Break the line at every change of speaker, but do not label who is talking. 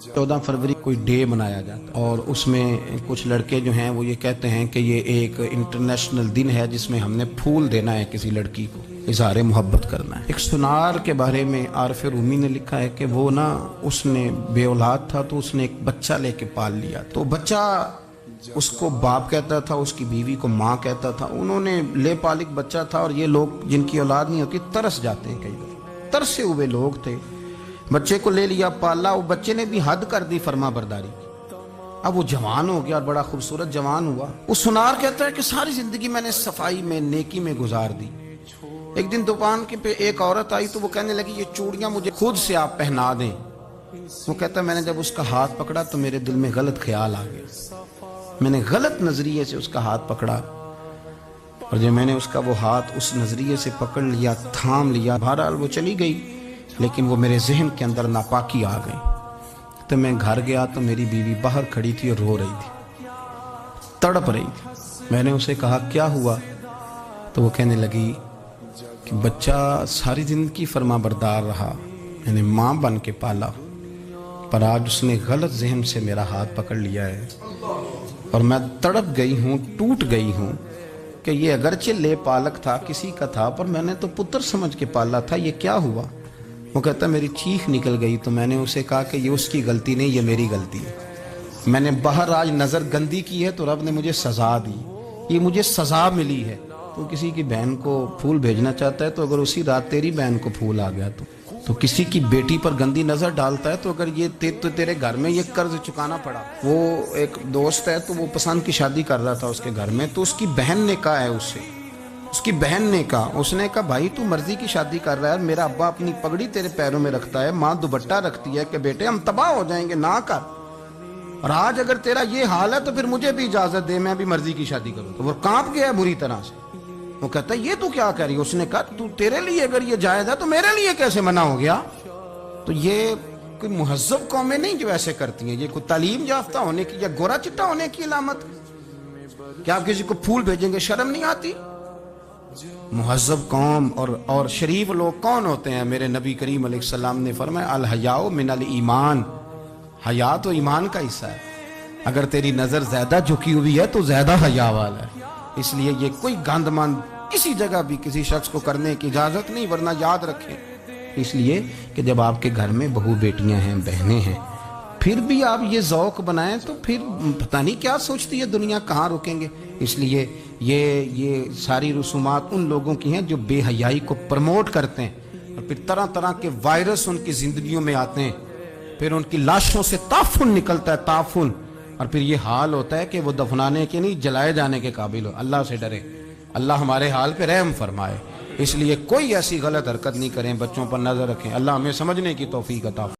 14 फरवरी कोई डे मनाया जाता है और उसमें कुछ लड़के जो हैं वो ये कहते हैं कि ये एक इंटरनेशनल दिन है जिसमें हमने फूल देना है किसी लड़की को, इज़हार मोहब्बत करना है। एक सुनार के बारे में आरिफ रूमी ने लिखा है कि वो ना उसने बे औलाद था तो उसने एक बच्चा लेके पाल लिया, तो बच्चा उसको बाप कहता था, उसकी बीवी को माँ कहता था। उन्होंने ले पालिक बच्चा था और ये लोग जिनकी औलाद नहीं होती तरस जाते हैं, कई बार तरसे हुए लोग थे। बच्चे को ले लिया, पाला, वो बच्चे ने भी हद कर दी फर्मा बरदारी की। अब वो जवान हो गया और बड़ा खूबसूरत जवान हुआ। वो सुनार कहता है कि सारी जिंदगी मैंने सफाई में नेकी में गुजार दी। एक दिन दुकान के पे एक औरत आई तो वो कहने लगी ये चूड़ियां मुझे खुद से आप पहना दें। वो कहता है मैंने जब उसका हाथ पकड़ा तो मेरे दिल में गलत ख्याल आ गया, मैंने गलत नजरिए से उसका हाथ पकड़ा और जब मैंने उसका वो हाथ उस नजरिए से पकड़ लिया, थाम लिया, बहरहाल वो चली गई, लेकिन वो मेरे जहन के अंदर नापाकी आ गई। तो मैं घर गया तो मेरी बीवी बाहर खड़ी थी और रो रही थी, तड़प रही थी। मैंने उसे कहा क्या हुआ, तो वो कहने लगी कि बच्चा सारी जिंदगी फर्मा बरदार रहा, मैंने माँ बन के पाला, पर आज उसने गलत जहन से मेरा हाथ पकड़ लिया है और मैं तड़प गई हूँ, टूट गई हूँ कि ये अगरचे ले पालक था, किसी का था, पर मैंने तो पुत्र समझ के पाला था, ये क्या हुआ। वो कहता मेरी चीख निकल गई तो मैंने उसे कहा कि ये उसकी गलती नहीं, ये मेरी गलती है। मैंने बाहर आज नज़र गंदी की है तो रब ने मुझे सज़ा दी, ये मुझे सज़ा मिली है। तो किसी की बहन को फूल भेजना चाहता है तो अगर उसी रात तेरी बहन को फूल आ गया तो किसी की बेटी पर गंदी नज़र डालता है तो अगर ये तेरे घर में ये कर्ज चुकाना पड़ा। वो एक दोस्त है तो वो पसंद की शादी कर रहा था उसके घर में, तो उसकी बहन ने कहा है उससे, उसकी बहन ने कहा, उसने कहा भाई तू मर्जी की शादी कर रहा है, मेरा अब्बा अपनी पगड़ी तेरे पैरों में रखता है, माँ दुपट्टा रखती है कि बेटे हम तबाह हो जाएंगे, ना कर। और आज अगर तेरा ये हाल है तो फिर मुझे भी इजाजत दे, मैं भी मर्जी की शादी करूँ। तो वो कांप गया बुरी तरह से। वो कहता है ये तू क्या कह रही है। उसने कहा तू तेरे लिए अगर ये जायज है तो मेरे लिए कैसे मना हो गया। तो ये कोई मुहज्जब कौमें नहीं जो ऐसे करती हैं, ये कोई तालीम याफ्ता होने की या गोरा चिट्टा होने की अलामत। क्या आप किसी को फूल भेजेंगे, शर्म नहीं आती। मुहज्जब कौम और शरीफ लोग कौन होते हैं। मेरे नबी करीम अलैहिस्सलाम ने फरमाया अल हयाउ मिनल ईमान, हया तो ईमान का हिस्सा है। अगर तेरी नजर ज्यादा झुकी हुई है तो ज्यादा हया वाला है। इसलिए ये कोई गंदमान किसी जगह भी किसी शख्स को करने की इजाजत नहीं, वरना याद रखें इसलिए कि जब आपके घर में बहू बेटियां हैं, बहनें हैं, फिर भी आप ये ज़ौक़ बनाएं तो फिर पता नहीं क्या सोचती है दुनिया, कहाँ रुकेंगे। इसलिए ये सारी रसूमात उन लोगों की हैं जो बेहयाई को प्रमोट करते हैं और फिर तरह तरह के वायरस उनकी ज़िंदगियों में आते हैं, फिर उनकी लाशों से ताफुन निकलता है, ताफुन, और फिर ये हाल होता है कि वो दफनाने के नहीं जलाए जाने के काबिल हो। अल्लाह से डरे, अल्लाह हमारे हाल पे रहम फरमाए। इसलिए कोई ऐसी गलत हरकत नहीं करें, बच्चों पर नजर रखें। अल्लाह हमें समझने की तौफीक अता